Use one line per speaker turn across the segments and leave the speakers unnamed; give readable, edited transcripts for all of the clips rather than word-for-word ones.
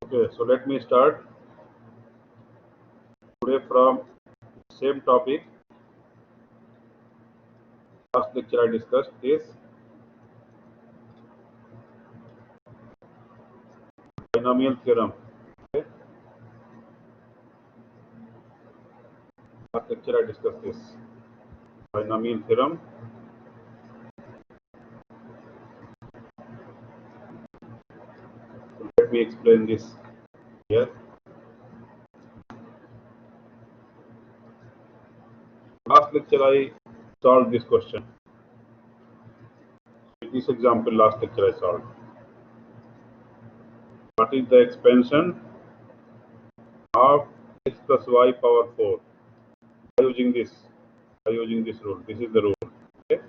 Okay, so let me start today from same topic. Last lecture I discussed this binomial theorem. Okay. Last lecture I discussed this binomial theorem. So let me explain this here. Last lecture I solved this question. With this example, last lecture I solved. What is the expansion of x plus y power 4? By using this rule. This is the rule. Okay?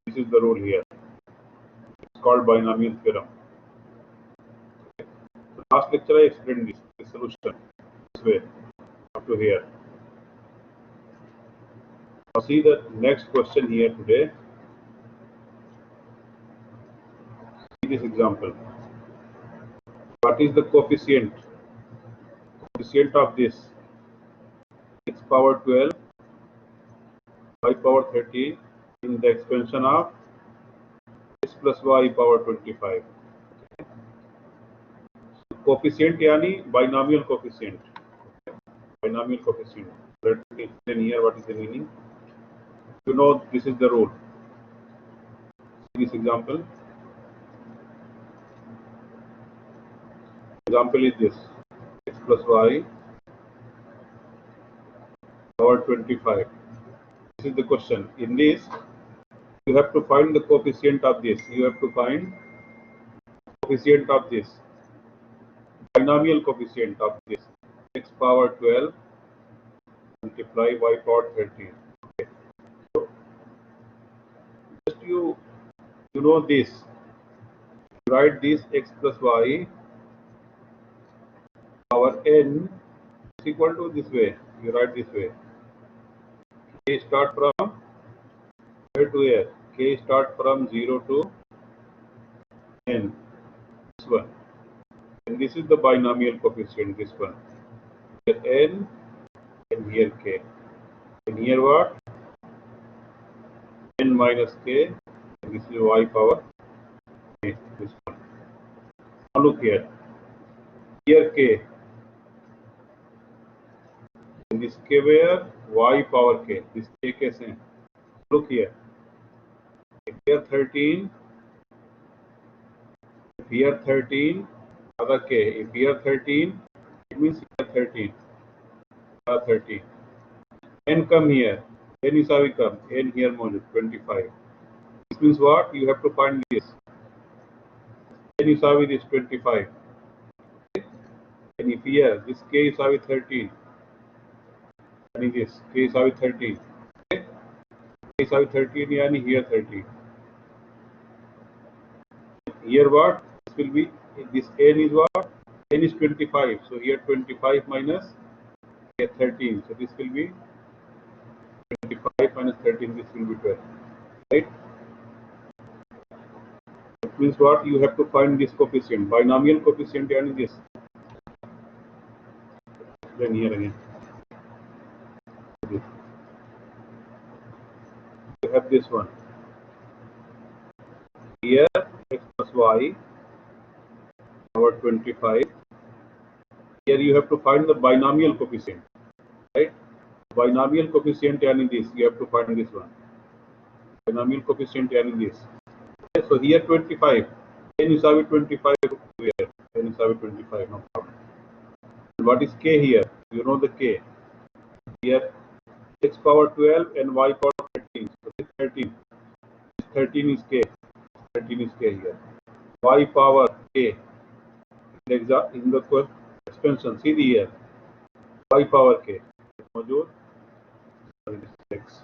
This is the rule here. It's called binomial theorem. Okay? Last lecture I explained this solution this way up to here. Now see the next question here today. See this example. What is the coefficient of this x power 12, y power 13 in the expansion of x plus y power 25? Coefficient यानी binomial coefficient. Binomial coefficient. Let me explain here what is the meaning. You know this is the rule. See this example. Example is this: x plus y power 25. This is the question. In this, you have to find the coefficient of this. You have to find coefficient of this. Binomial coefficient of this x power 12 multiply y power 13. Okay. So just you know this. You write this x plus y power n is equal to this way. You write this way. K start from where to where? K start from 0 to n. This one. And this is the binomial coefficient. This one. Here n and here k. And here what? N minus k. And this is y power k. This one. Now look here. Here k. And this k where? Y power k. This k कैसे? Look here. If here 13. If here 13. Other k. If here 13. It means here 13. 13. N come here. N is how we come. N here module 25. This means what? You have to find this. N is how it is 25. Okay? And if here this k is how it 13. And this k is how it 13. Okay? K is how it 13 yani here 13. Here what? This will be this n is what? N is 25. So here 25 minus here 13. So this will be 25 minus 13. This will be 12. Right? It means what? You have to find this coefficient. Binomial coefficient yani this. Then here again. You have this one. Here x plus y power 25. Here you have to find the binomial coefficient. Right? Binomial coefficient yani this. You have to find this one. Binomial coefficient yani this. Okay, so here 25. N is how 25 here. N is how 25. No problem. And what is k here? You know the k. Here x power 12 and y power 13. So this 13. This 13 is k. 13 is k here. Y power k. In the expansion, see the here. Y power k. Module. Sorry, this is x.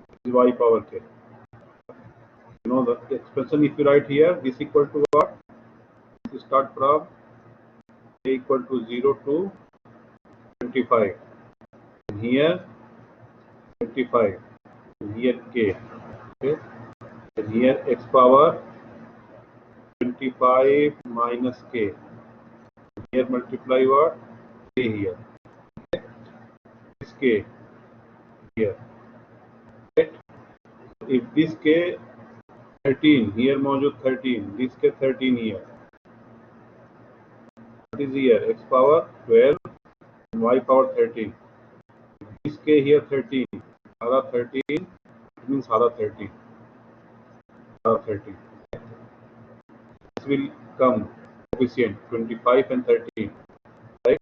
This is y power k. You know the expression if you write here, this equal to what? This start from k equal to 0 to 25. And here 25. And here k. Okay. And here x power 25 minus k. Here multiply what? K here. Okay. This K here. Right? If this K 13 here मौजूद 13, this K 13 here. What is here? X power 12 and Y power 13. This K here 13, other 13, it means other 13. Other 13. This will come coefficient 25 and 13. Right?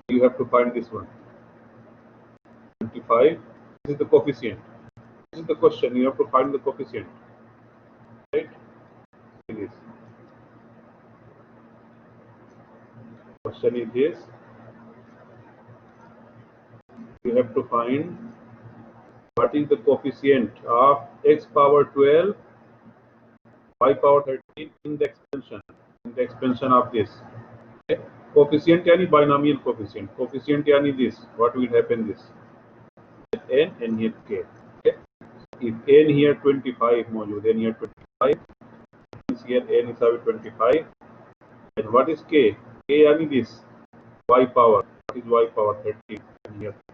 You have to find this one. 25. This is the coefficient. This is the question. You have to find the coefficient. Right? It is. Question is this. You have to find what is the coefficient of x power 12, y power 13 in the expansion. In the expansion of this. Okay? Coefficient yani binomial coefficient. Coefficient yani this. What will happen this? N and here K. Okay? If N here 25 मौजूद, N here 25, means here N is 25. And what is K? K yani this. Y power. What is Y power 13? And here 13.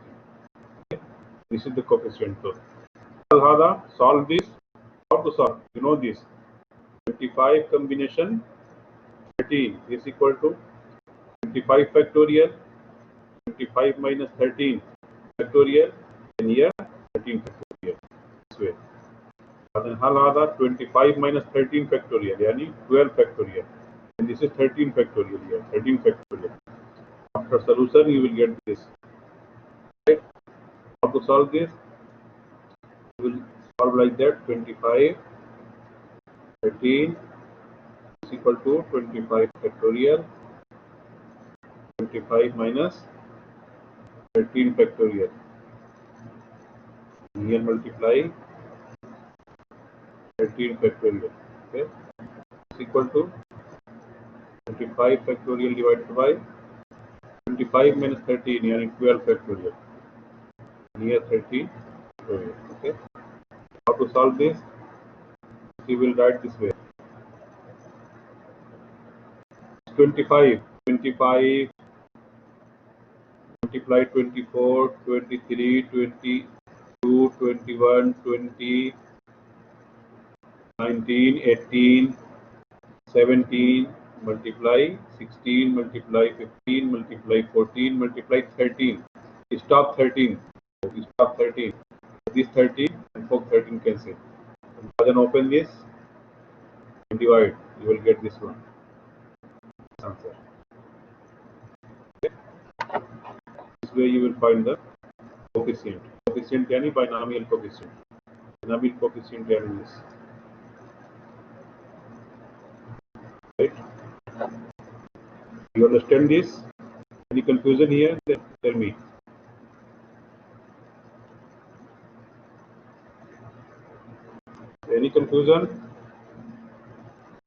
Okay? This is the coefficient. So, solve this. How to solve? You know this. 25 combination 13 is equal to 25 factorial, 25 minus 13 factorial, and here 13 factorial. This way. And then hal 25 minus 13 factorial, yani 12 factorial. And this is 13 factorial here, 13 factorial. After solution, you will get this. Right? How to solve this? You will solve like that. 25, 13 is equal to 25 factorial, 25 minus 13 factorial. Here multiply 13 factorial. Okay, is equal to 25 factorial divided by 25 minus 13, yani 12 factorial. Here 13 factorial. Okay. How to solve this? We will write this way. 25 multiply 24, 23, 22, 21, 20, 19, 18, 17, multiply 16, multiply 15, multiply 14, multiply 13. Stop 13. Stop 13. This 13 and 13 cancel. Then open this and divide. You will get this one. Answer. Okay. This way you will find the coefficient. Coefficient yani binomial coefficient. Binomial coefficient yani this. Right? You understand this? Any confusion here? Then tell me. Any confusion?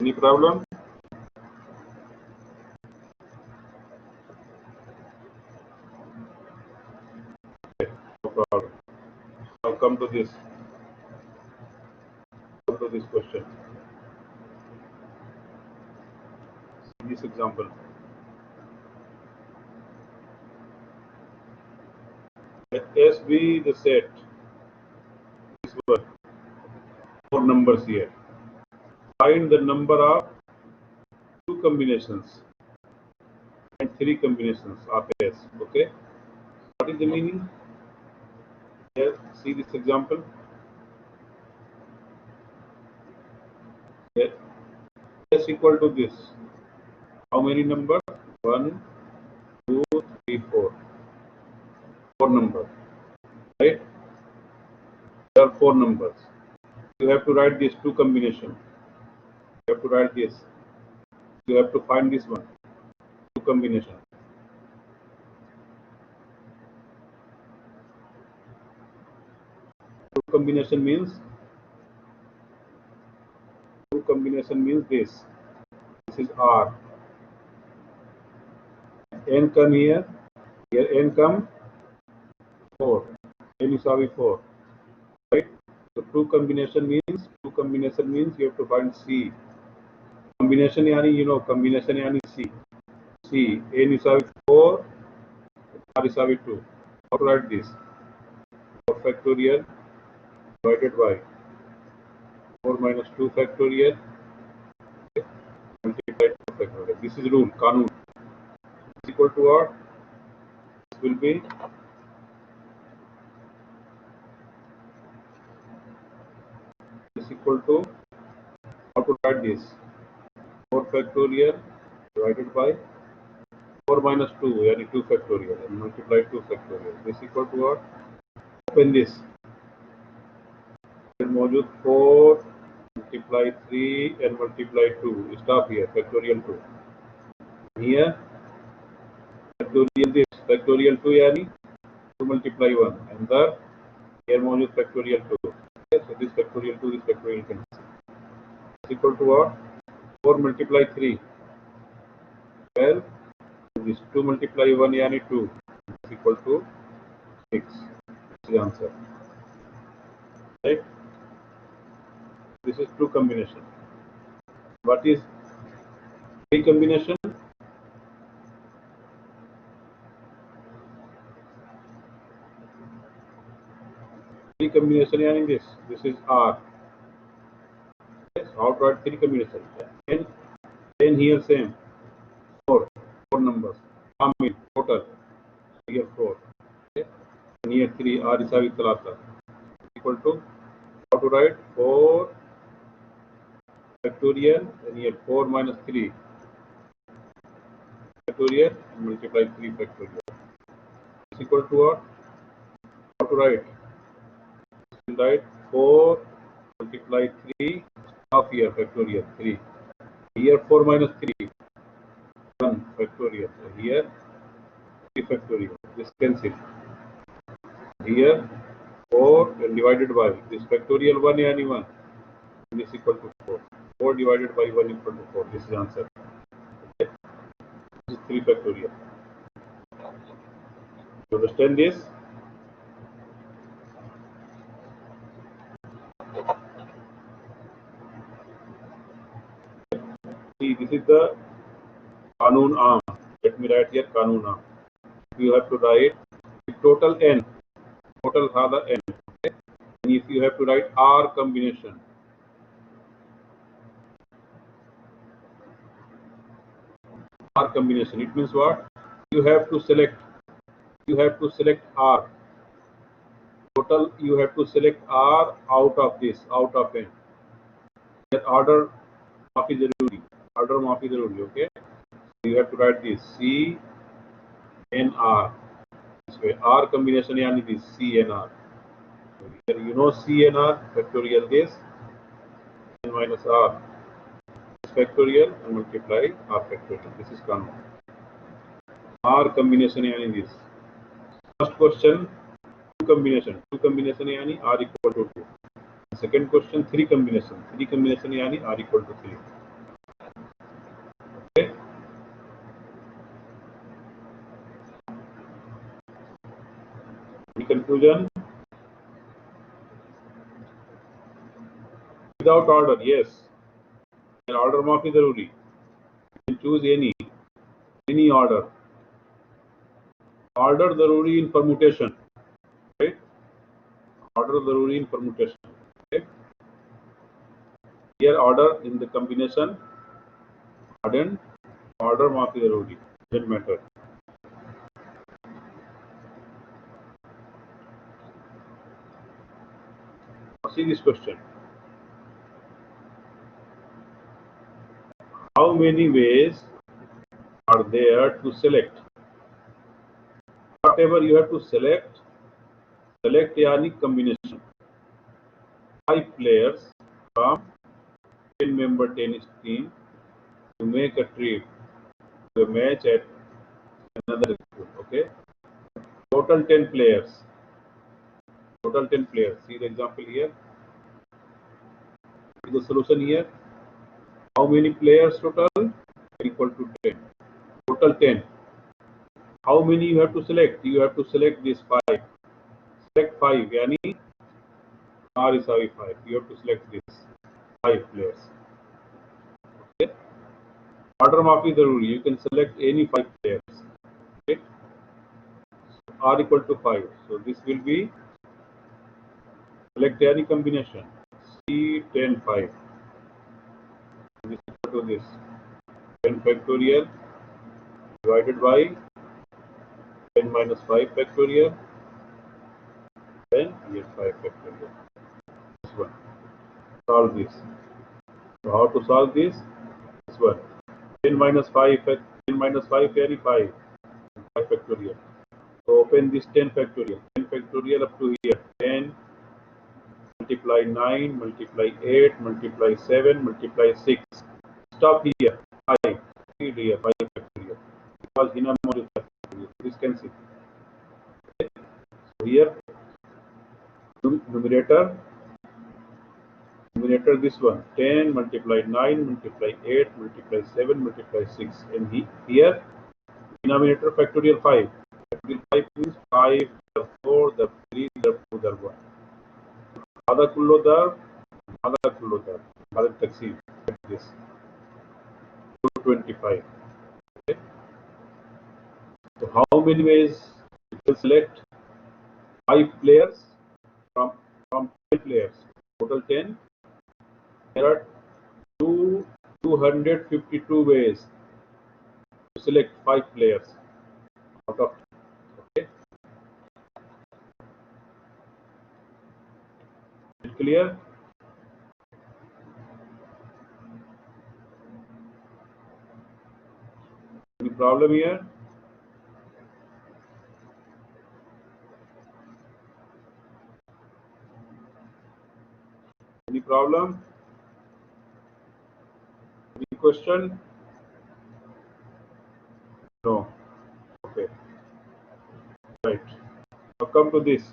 Any problem? Okay, no problem. Now come to this. Come to this question. See this example. Let S be the set. This one. 4 numbers here. Find the number of 2 combinations and 3 combinations of S. Okay. What is the meaning? Here, see this example. Here, S equal to this. How many numbers? 1, 2, 3, 4. 4 numbers. Right? There are 4 numbers. You have to write these 2 combinations. You have to write this. You have to find this one. 2 combination. 2 combination means this. This is R. N come here. Here N come 4. N is 4. Right? So 2 combination means you have to find C. Combination yani combination yani C. C. N is with 4, R is with 2. How to write this? 4 factorial divided by 4 minus 2 factorial multiplied 2 factorial. This is rule, Kanun. Is equal to what? This will be is equal to, how to write this? 4 factorial divided by 4 minus 2, yani 2 factorial, and multiply 2 factorial. This equal to what? Open this. Then मौजूद 4 multiply 3 and multiply 2. Stop here. Factorial 2. Here factorial this. Factorial 2 yani 2 multiply 1. And the here मौजूद factorial 2. Okay, so this factorial 2, this factorial cancel. Is equal to what? 4 multiply 3. 12. This 2 multiply 1 yani 2 is equal to 6. This is the answer. Right? This is true combination. What is recombination? Recombination yani this. This is R. Yes, how to write three combination? Then here same. 4 numbers. I mean total. Here 4. Okay. And here 3 R is with Talata. Equal to, how to write? 4 factorial and here 4 minus 3 factorial and multiply 3 factorial. Is equal to what? How to write? Write 4 multiply 3 half here factorial 3. Here 4 minus 3 1 factorial. Here 3 factorial. This cancel. Here 4 and divided by this factorial 1 yani 1. And this equal to 4. 4 divided by 1 equal to 4. This is answer. Okay. This is 3 factorial. You understand this? See, this is the Kanun Aam. Let me write here Kanun Aam. You have to write total n. Total hada n. Okay? And if you have to write R combination. R combination. It means what? You have to select R. Total you have to select R out of this, out of n. That order maafi zaruri. Order maafi zaruri, okay? So you have to write this C N R. This way R combination yani this C N R. Here you know C N R factorial this n minus R factorial and multiply R factorial. This is Kanun. R combination yani this. First question, two combination yani R equal to 2. Second question, three combination yani R equal to 3. Okay. Any conclusion? Without order, yes. Order maafi zaruri. You can choose any order. Order zaruri in permutation, right? Order zaruri in permutation. Okay. Here order in the combination, then order maafi zaruri. Doesn't matter. See this question. How many ways are there to select? Whatever you have to select yani combination. 5 players from 10-member tennis team to make a trip to a match at another school. Okay. Total 10 players. Total 10 players. See the example here. See the solution here. How many players total? Equal to 10. Total 10. How many you have to select? You have to select these 5. Select 5. Yani R is 5. You have to select this 5 players. Okay. Order maafi zaruri. You can select any 5 players. Okay. R equal to 5. So this will be select any combination. C 10 5. This is equal to this 10 factorial divided by 10 minus 5 factorial. Then here 5 factorial. This one. Solve this. So how to solve this? This one. 10 minus 5 10 minus 5 carry 5. 5 factorial. So open this 10 factorial. 10 factorial up to here. 10 multiply 9 multiply 8 multiply 7 multiply 6. Stop here. 5. Here 5 factorial. Because here more factorial. This cancel. Okay. So here numerator this one 10 multiply 9 multiply 8 multiply 7 multiply 6 and here denominator factorial 5. Factorial 5 means 5 the 4 the 3 the 2 the 1. Other kullo the other taxi this 225. Okay. So how many ways you can select 5 players from 10 players? Total 10. There are 252 ways to select 5 players out of. Okay. Is it clear? Any problem here? Any problem? Any question? No. Okay. Right. Now come to this.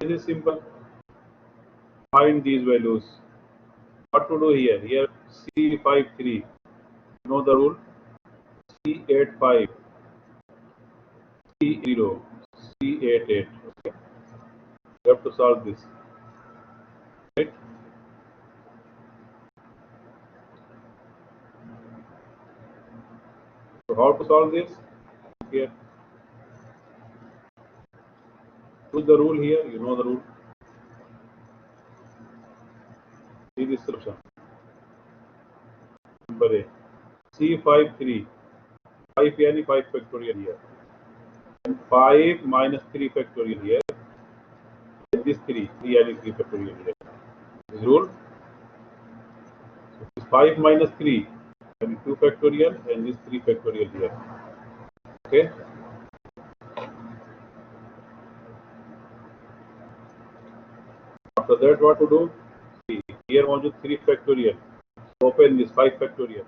This is simple. Find these values. What to do here? Here C53. Know the rule. C85. C0. C88. Okay. You have to solve this. Right? So how to solve this? Here. Use the rule here. You know the rule. See this solution. Number A. C53. 5 yani 5 factorial here. And 5 minus 3 factorial here. And this 3 yani 3 factorial here. This rule. So this 5 minus 3 and 2 factorial and this 3 factorial here. Okay. After that, what to do? See, here also 3 factorial. So open this 5 factorial.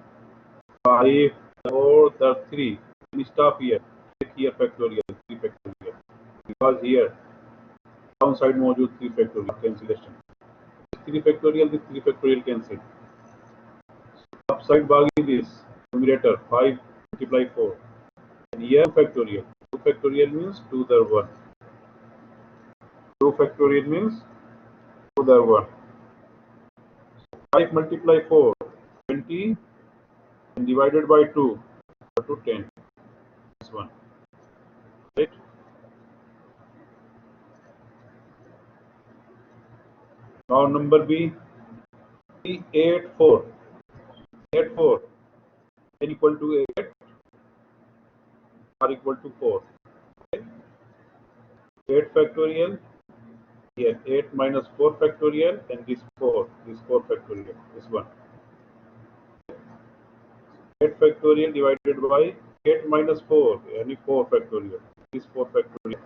5, 4, 3. We stop here. Take here factorial, 3 factorial. Because here, downside module 3 factorial cancellation. This 3 factorial, this 3 factorial cancel. Upside bagi this numerator 5 multiply 4. And here factorial. 2 factorial means 2 the 1. 2 factorial means 2 the 1. 5 multiply 4, 20 and divided by 2 to 10. This one. Right? Now number B, 84. 84 n equal to 8 r equal to 4. Okay. 8 factorial. Here 8 minus 4 factorial and this 4 factorial. This one. 8 factorial divided by 8 minus 4 and 4 factorial. This 4 factorial.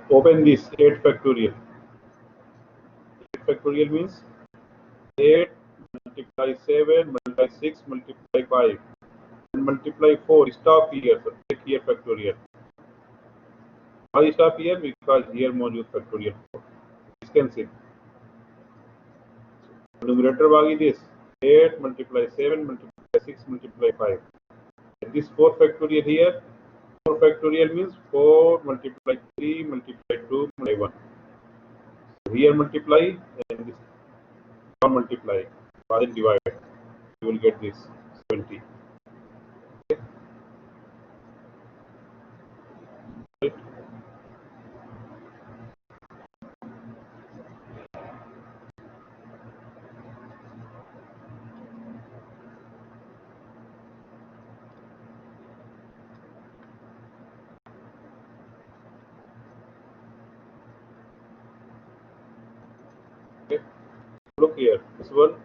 Open this 8 factorial. 8 factorial means 8 multiply 7 multiply 6 multiply 5 and multiply 4. Stop here. So take here factorial. Why stop here? Because here module factorial. This cancel. Numerator bagi this 8 multiply 7 multiply 6 multiply 5. And this 4 factorial here. 4 factorial means 4 multiply 3 multiply 2 multiply 1. So here multiply and this multiply, then divide. You will get this 20. Okay. Right. Okay. Look here, this one,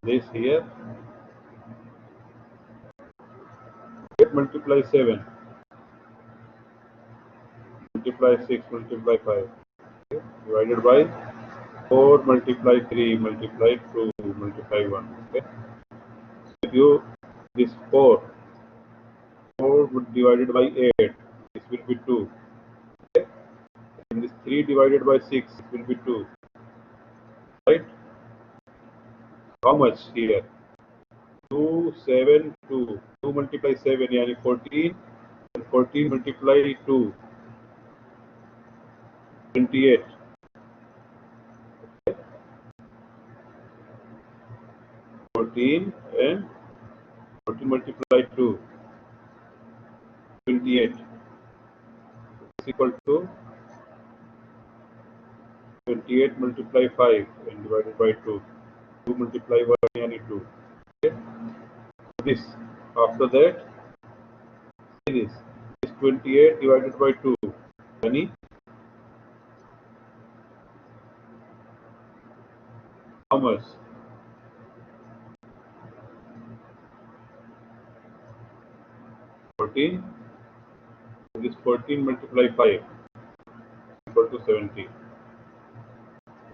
this here, 8 multiply 7, multiply 6, multiply 5, okay, divided by 4 multiply 3, multiply 2, multiply 1. Okay. So if you, this 4 would divided by 8, this will be 2. Okay. And this 3 divided by 6, it will be 2. Right? How much here? 2, 7, 2. 2 multiply 7, yani 14. And 14 multiply 2, 28. Okay. 14 and 14 multiply 2, 28. Is equal to 28 multiply 5 and divided by 2. 2 multiply 1, yani 2. Okay. This. After that, this is 28 divided by 2. Yani how much? 14. This 14 multiply 5 equal to 70.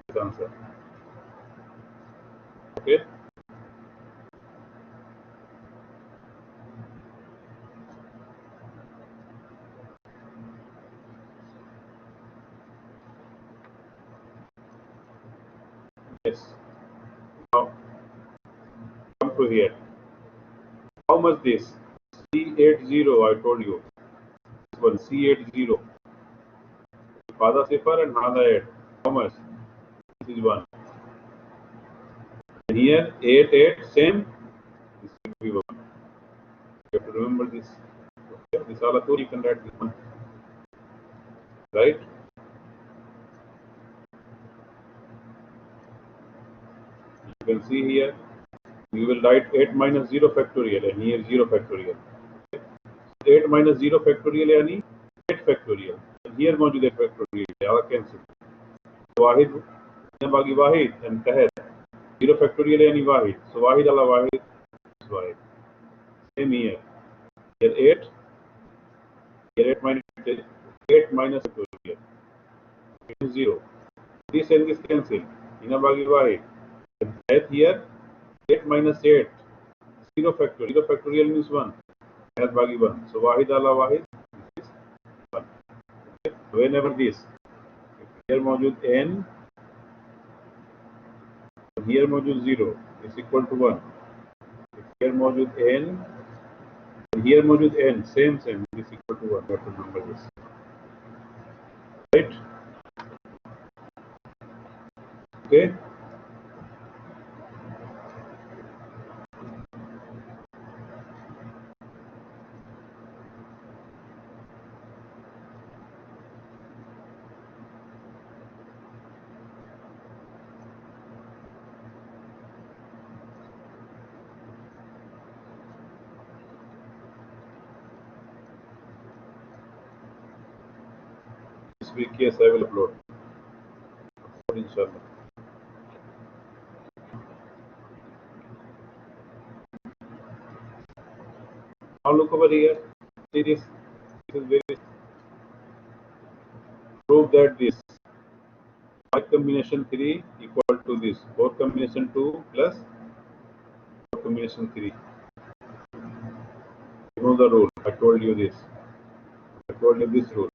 This answer. Okay. Yes. Now come to here. How much this? C80, I told you. This one, C80. Father Sifar and Hada 8. How much? This is 1. And here 8, 8, same. This will be 1. You have to remember this. Okay. This all two, you can write this one. Right? You can see here. You will write 8 minus 0 factorial and here 0 factorial. 8 minus 0 factorial यानी 8 factorial. And here मौजूद है factorial आगे cancel. वाहिद या बाकी वाहिद and तहत 0 factorial यानी वाहिद. So वाहिद अला वाहिद is Wahid. Same here. Here 8. Here 8 minus factorial. It is 0. This and this cancel. Ina बाकी वाहिद. And तहत here 8 minus 8. 0 factorial. 0 factorial means 1. Tहत बाकी 1. So वाहिद अला वाहिद is 1. Okay. Whenever this. Here मौजूद n, here मौजूद 0 is equal to 1. Here मौजूद n, here मौजूद n, same is equal to 1. That will remember this. Right? Okay. This week, yes, I will upload. Inshallah. Now look over here. See this. This is very prove that this 5 combination 3 equal to this 4 combination 2 plus 4 combination 3. You know the rule. I told you this. I told you this rule.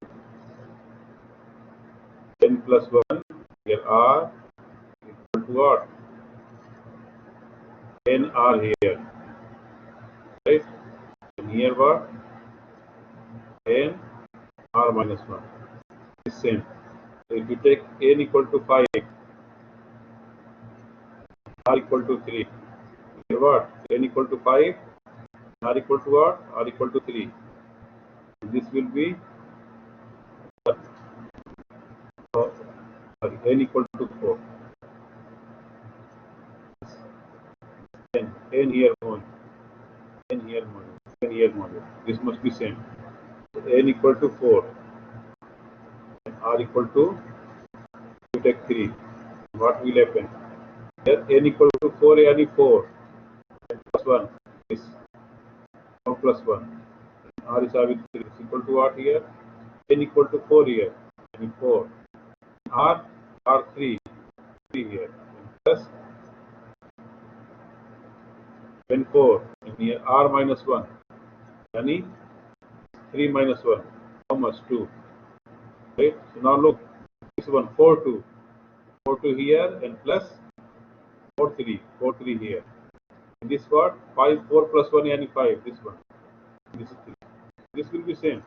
n plus 1 here r equal to what? n r here. Right? And here what? n r minus 1 is same. So if you take n equal to 5, r equal to 3. Here what? N equal to 5, r equal to what? R equal to 3. This will be sorry, n equal to 4. N here only. N here module. N here module. This must be same. So n equal to 4. And r equal to, you take 3. What will happen? Here n equal to 4, yani 4. And plus 1 is now plus 1. R is having 3 is equal to what here? N equal to 4 here. Yani 4. R, R3, 3 here. And plus when 4, and here R minus 1. Yani 3 minus 1. How much? 2. Right? So now look, this one 4 2. 4 2 here and plus 4 3. 4 3 here. And this what? 5 4 plus 1 yani 5. This one. This is 3. This will be same.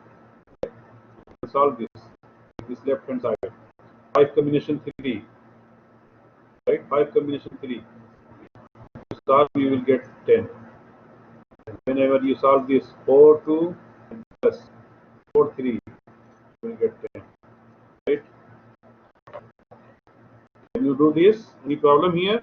Solve this left hand side. 5 combination 3. Right? 5 combination 3. To solve you will get 10. And whenever you solve this 4 2 and plus 4 3, you will get 10. Right? Can you do this? Any problem here?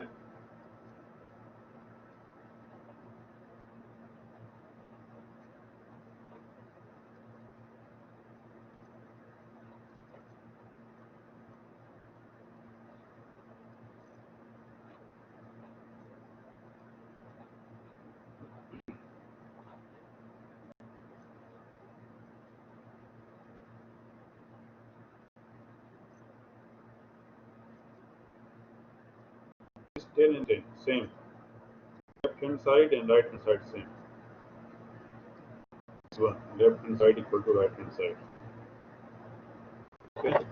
It's 10 and 10. Same. Left hand side and right hand side same. This one. Left hand side equal to right hand side. Okay.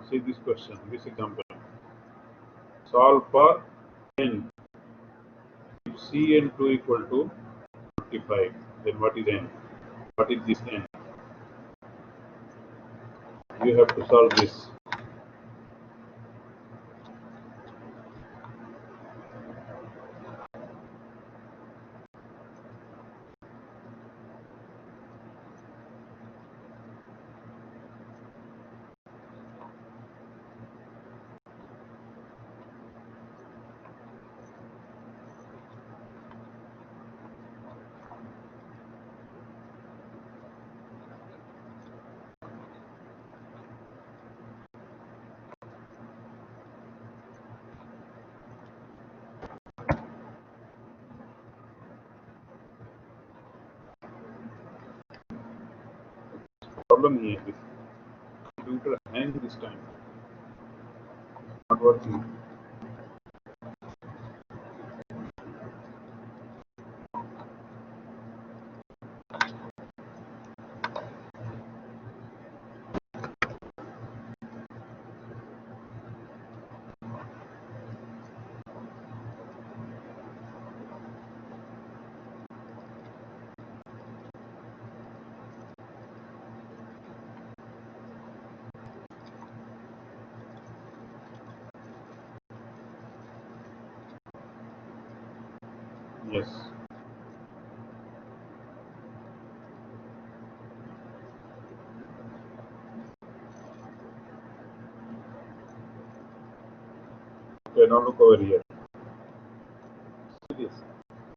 See this question, this example. Solve for n. If Cn2 equal to 45, then what is n? What is this n? You have to solve this. Problem here is computer hang this time. Not working. Yes. Okay, now look over here. See this.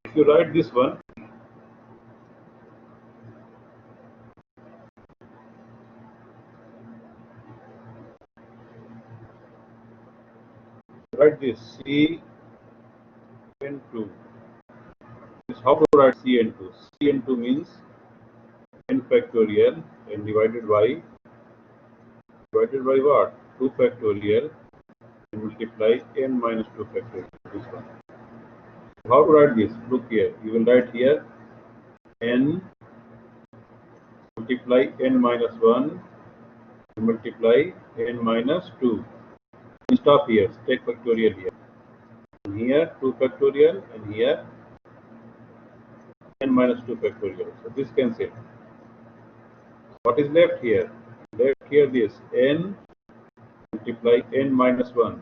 If you write this one, write this Cn2. This how to write Cn2? Cn2 means n factorial n divided by what? 2 factorial and multiply n minus 2 factorial. This one. How to write this? Look here. You will write here n multiply n minus 1 multiply n minus 2. Stop here. Take factorial here. And here 2 factorial and here n minus 2 factorial. So this cancel. What is left here? Left here this n multiply n minus 1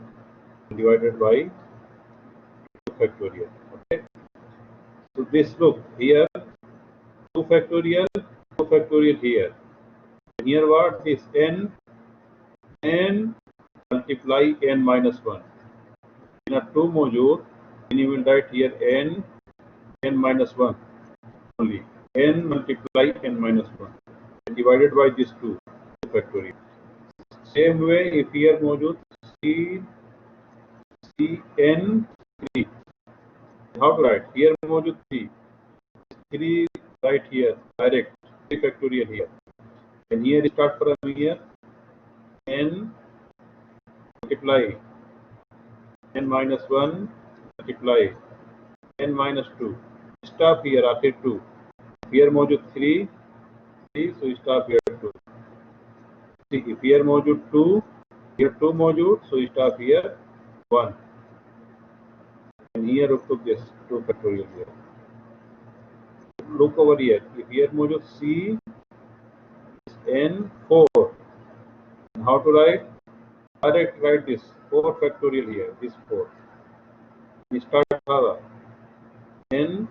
divided by 2 factorial. Okay. So this look here 2 factorial here. And here what is n multiply n minus 1. In a 2 module, then you will write here n minus 1 only. N multiply n minus 1 divided by this 2 factorial. Same way, if here module c n 3. How to write? Here module 3 right here direct 3 factorial here. And here start from here n multiply n minus 1 multiply n minus 2. Stop here after 2. Here module 3, so stop here 2. See, if here module 2, here 2 modules, so stop here 1. And here we took this 2 factorial here. Look over here. If here module C is n 4. How to write? Direct write this 4 factorial here. This 4. We start how? N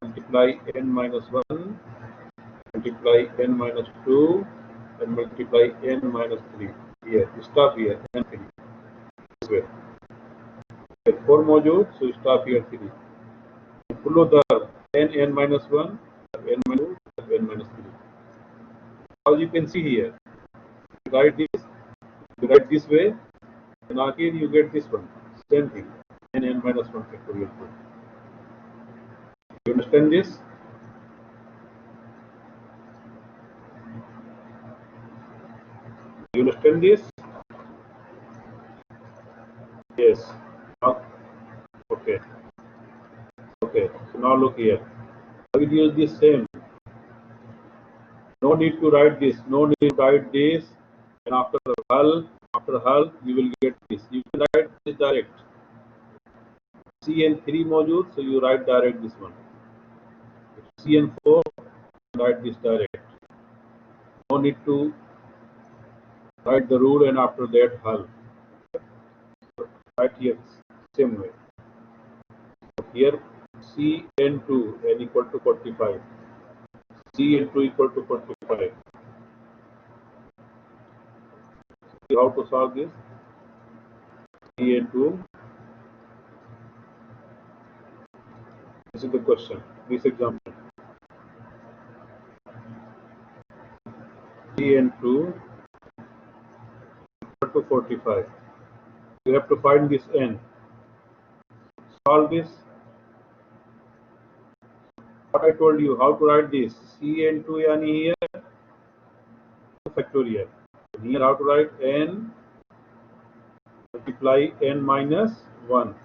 multiply n minus 1 multiply n minus 2 and multiply n minus 3. Here, stop here, n 3. This way. Here 4 modules, so stop here 3. Follow the n minus 1, n minus 2, n minus 3. As you can see here, write this way, and again you get this one. Same thing, n minus 1 factorial 2. You understand this? You understand this? Yes. Okay. Okay. So now look here. I will use this same. No need to write this. No need to write this. And after hull, you will get this. You can write this direct. CN3 module, so you write direct this one. CN4, write this direct. No need to write the rule and after that hull. Right here, same way. Here CN2 n equal to 45. CN2 equal to 45. See how to solve this? CN2. This is the question. This example. CN2 equal to 45. You have to find this n. Solve this. What I told you, how to write this? CN2 yani here factorial. Here how to write n multiply n minus 1.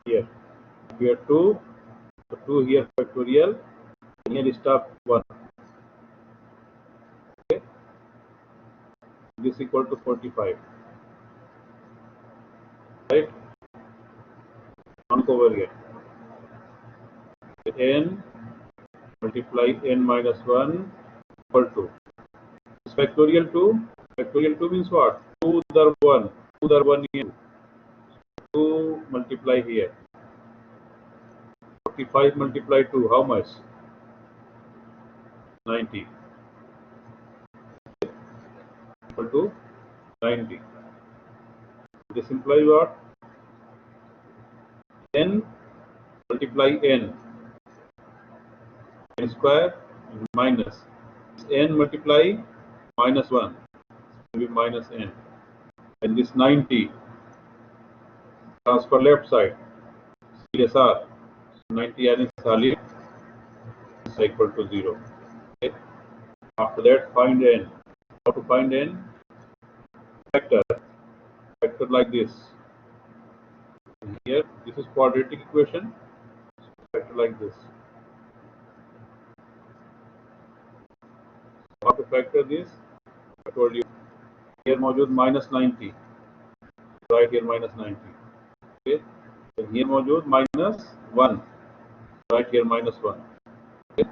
Here. Here 2. So 2 here factorial. Here stop 1. Okay. This equal to 45. Right? On over here. N multiply n minus 1 equal to. Factorial 2. Factorial 2 means what? 2 the 1. 2 the 1 here. 2 multiply here. 45 multiply 2. How much? 90. Equal to 90. This implies what? N multiply n. N square minus n multiply minus 1 will be minus n, and this 90 transfer left side CSR 90 n is solid is equal to 0. Okay. After that find n. How to find n? Factor like this. Here, this is quadratic equation. Factor like this. How to factor this? I told you. Here मौजूद -90. Right here -90. Okay. And here मौजूद -1. Right here -1. Okay.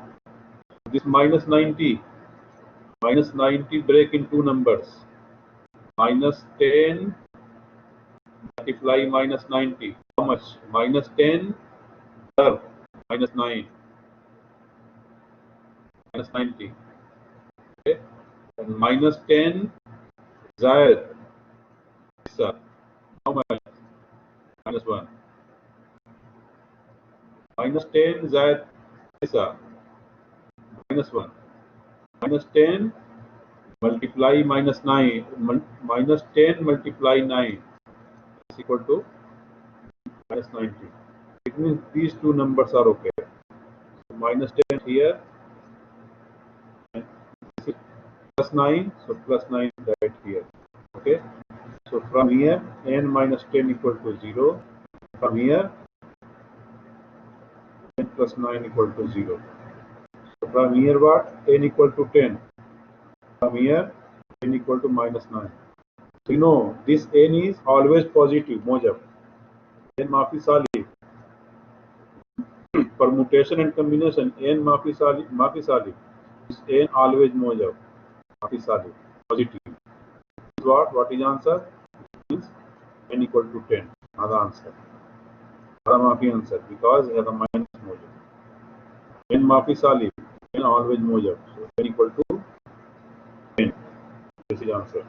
This -90 break in two numbers. -10 multiply -90. How much? -10 third -9 -90. Okay. And -10 Zaid. How much? -1. -10 Zaid -1. -10 multiply -9. -10 multiply 9 is equal to -90. It means these two numbers are okay. So -10 here and this is +9. So +9 right here. Okay. So from here n minus 10 equal to 0. From here n plus 9 equal to 0. So from here what? N equal to 10. From here n equal to -9. So you know this n is always positive. Mojab. N माफी साली. Permutation and combination n माफी साली. This n always mojab. Mafi sali. Positive. What is answer? Means n equal to 10. Another answer. Mafi answer because it has a minus mojab. N mafi sali. N always mojab. So n equal to 10. This is answer.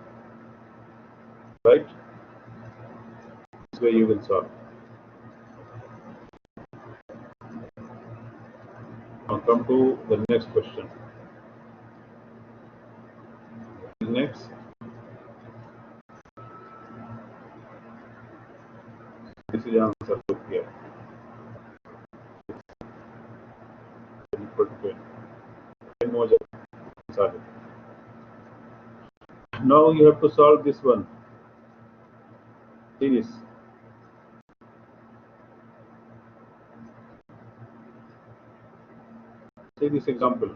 Right? This way you will solve. Now come to the next question. Next. This is answer. Look here. N equal to 10. N mojab. Sali. Now you have to solve this one. See this. See this example.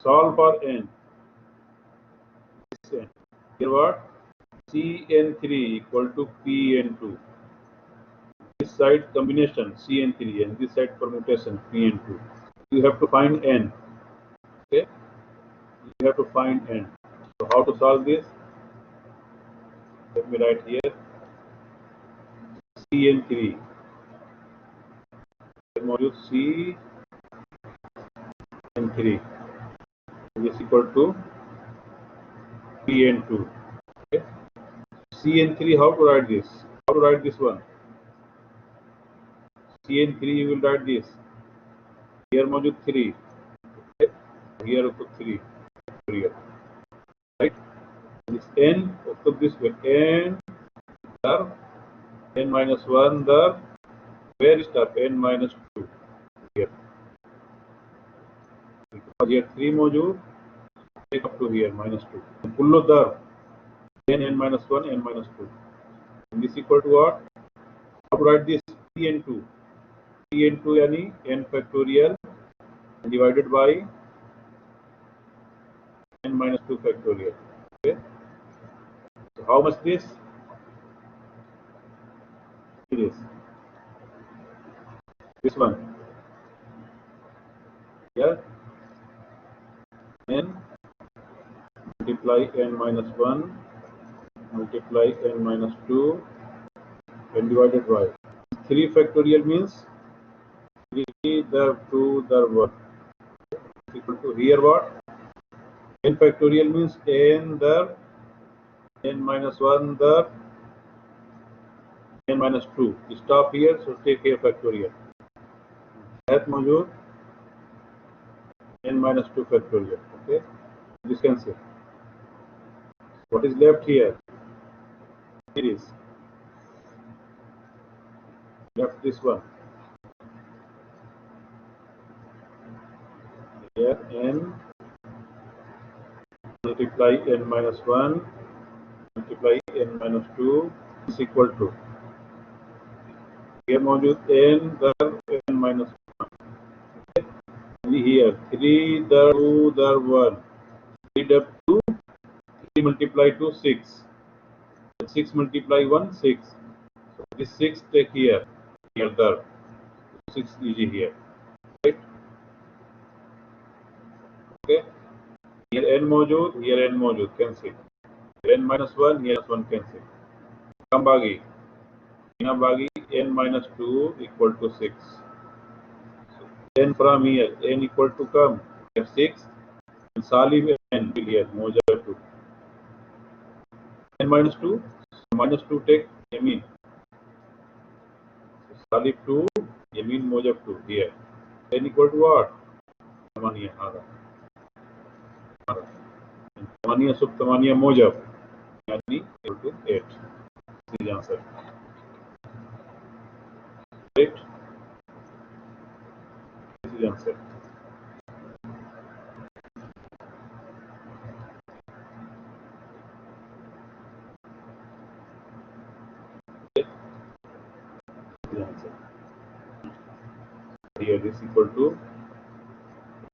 Solve for n. Here what? Cn3 equal to Pn2. This side combination Cn3 and this side permutation Pn2. You have to find n. Okay? You have to find n. So how to solve this? Let me write here. Cn3. Module Cn3 is equal to Pn2. Okay? Cn3, how to write this? How to write this one? Cn3 you will write this. Here module 3. Okay? Here also 3. Here. Right? This n, also this way. N star n minus 1 the where star n minus 2 here. Because here 3 module take up to here minus 2. Pullo the n minus 1 n minus 2. And this equal to what? How to write this? Pn2. Pn2 yani n factorial divided by n minus 2 factorial. Okay. So how much this? It is this one. Yeah. N multiply n minus 1 multiply n minus 2 and divided by 3 factorial means 3 the 2 the 1 equal to here what? N factorial means n the n minus 1 the n minus 2. Stop here, so take here factorial. That module n minus 2 factorial. Okay, this can say. What is left here? It is left this one. Here n multiply n minus 1 multiply n minus 2 is equal to here मौजूद n there n minus 1 here 3 there 2 there 1 3 there 2 3 multiply 2 6 6 multiply 1 6 so this 6 take here there 6 easy here right okay here n मौजूद cancel n minus 1 here 1 cancel कम भागी यहाँ भागी n minus 2 equal to 6 so n from here n equal to come 6 and Salib n here मोजब 2 n minus 2 so minus 2 take yamin so Salib 2 yamin मोजब 2 here n equal to what तमानिया आधा तमानिया sub तमानिया मोजब यानी equal to 8 this is answer right this is answer here this equal to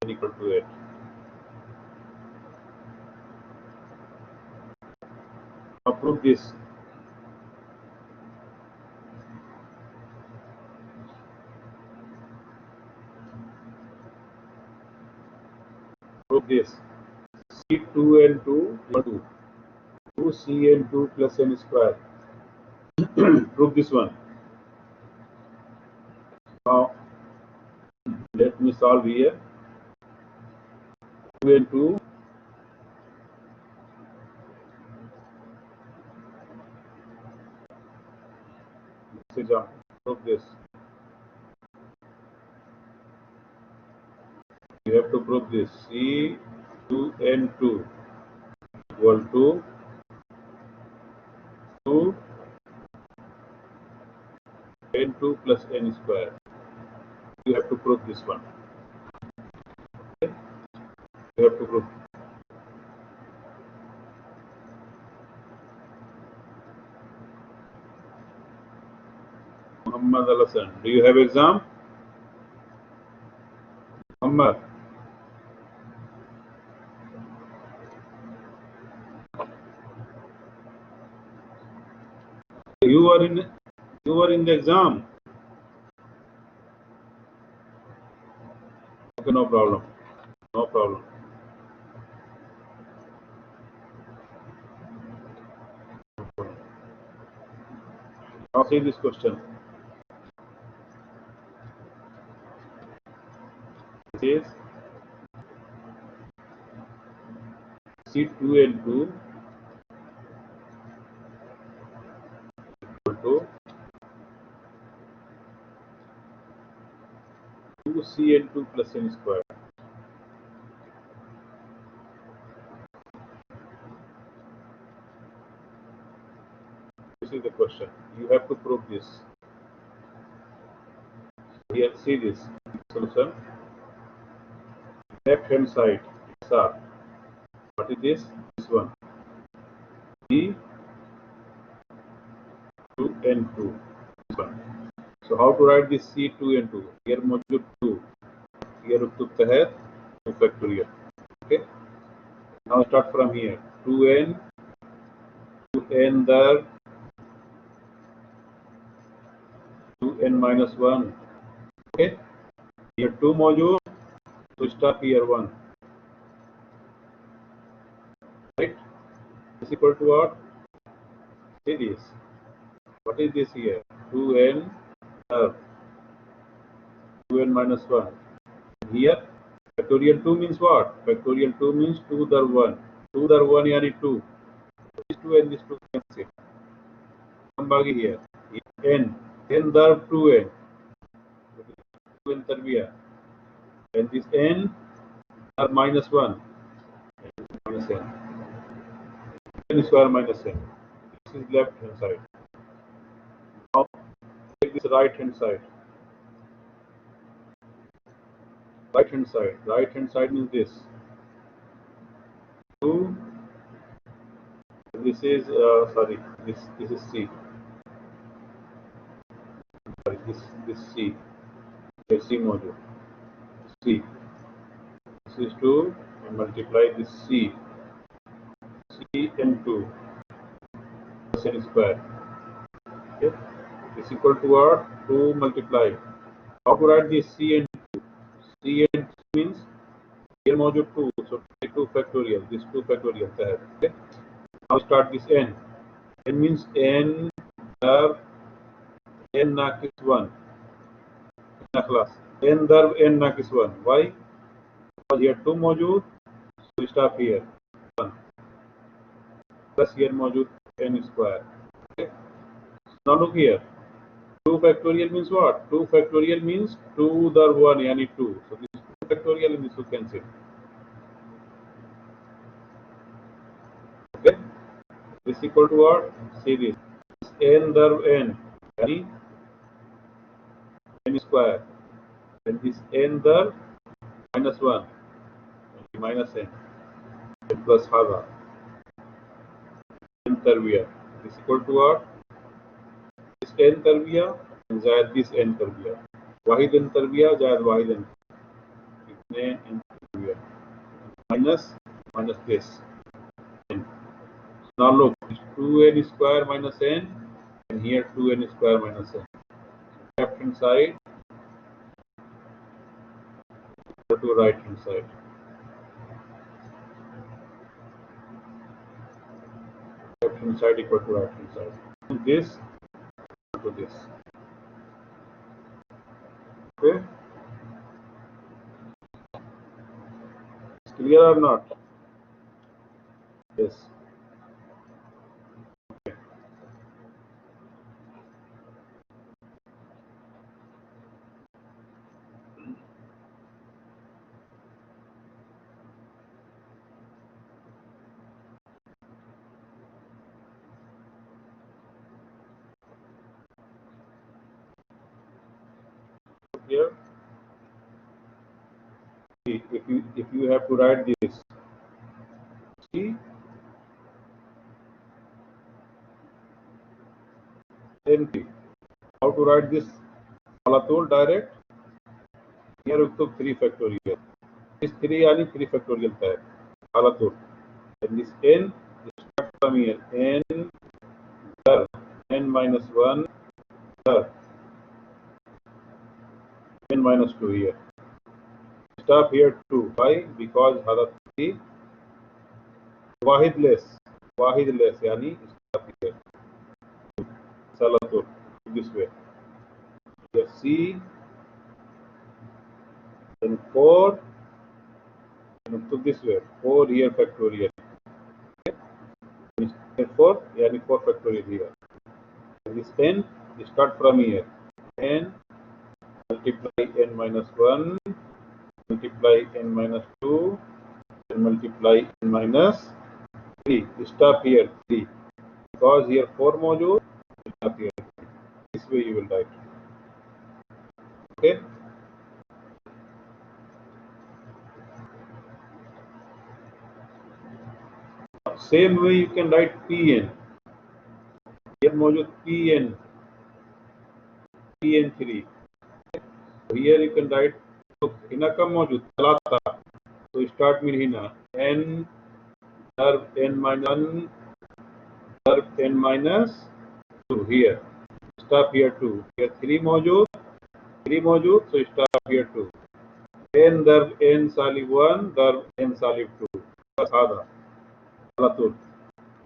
n equal to 8 now prove this prove this C2n2 equal to 2cn2 plus n square prove this one now let me solve here 2n2 prove this you have to prove this C2n2 equal to 2n2 plus n square you have to prove this one okay? You have to prove Muhammad Al-Hassan do you have exam Muhammad you are in the exam okay no problem now see this question it is C2n2 equal to 2cn2 plus n square this is the question you have to prove this here see this solution left hand side sir what is this one C2n2 this one so how to write this C2n2 here मौजूद 2 here उत्तर तहत 2 factorial okay now start from here 2n there 2n minus 1 okay here 2 मौजूद so start here 1 right is equal to what see this what is this here 2n 2n minus 1 here factorial 2 means what factorial 2 means 2 दर 1 2 दर 1 यानी 2 this 2 and this 2 cancel हम बागी here n there 2n 2n तरबिया and this n there minus 1 minus n square minus n this is left hand side now take this right hand side right hand side means this 2. This is sorry. This is C. Sorry, this C. This C module. C. This is 2 and multiply this C. C n2 plus n square. Okay. Is equal to what? 2 multiplied. How to write this C n 2? C n means here module 2, so 2 factorial. This 2 factorial. Okay. Now start this n. N means n darb n nakis 1. Class. N darb n nakis 1. Why? Because here 2 module, so we stop here. 1. Plus here module n square. Okay. Now look here. 2 factorial means what? 2 factorial means 2 darb 1, yani 2. So this 2 factorial and this will cancel. Okay. This equal to what? See this. N darb n, yani n square. And this n darb minus 1, minus n plus hada. N tarbiya. This equal to what? This n tarbiya and zayad this n tarbiya. Wahid n tarbiya, zayad wahid n. Itne n tarbiya. Minus this n. Now look, 2n square minus n and here 2n square minus n. Left hand side to right hand side. Left hand side equal to right hand side. And this to this. Okay? It's clear or not? Yes. Okay. Here, see, if you have to write this, see, NP. How to write this? Alatul direct. Here we took 3 factorial. This 3 yani 3 factorial type. Alatul. And this n start from here. N dar n minus 1 dar n minus 2 here. Stop here 2. Why? Because hada 3 wahid less yani stop here. Salatul. This way. Here C then 4 and took this way. 4 here factorial. Okay. 4 yani 4 factorial here. And this n start from here. N multiply n minus 1 multiply n minus 2 and multiply n minus 3. Stop here 3 because here 4 module. Stop here. This way you will write. Okay. Same way you can write Pn. Here module Pn3. So here you can write. So hina kam module talata. So start with hina n darb n minus 1 darb n minus 2 here. Stop here 2. Here 3 module. So stop here 2. N darb n salib 1 darb n salib 2. Plus hada. Alatul.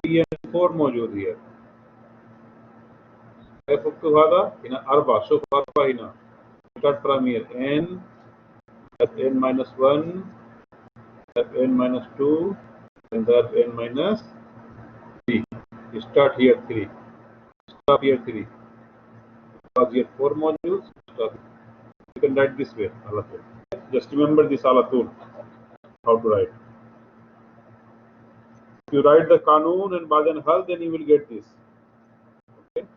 3 and 4 module here. F up to hada hina arba. So arba hina. Start from here. N darb n minus 1 darb n minus 2 and darb n minus 3. Start here 3. Stop here 3. Because here 4 modules. Stop. You can write this way. Alatul. Just remember this alatul. How to write. If you write the Qanun and Badan Hal, then you will get this. Okay.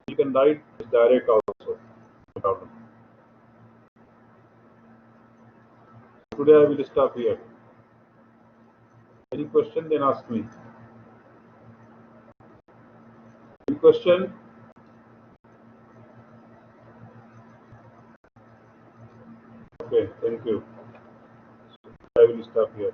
You can write direct also. No problem. Today I will stop here. Any question? Then ask me. Any question? Okay, thank you. I will stop here.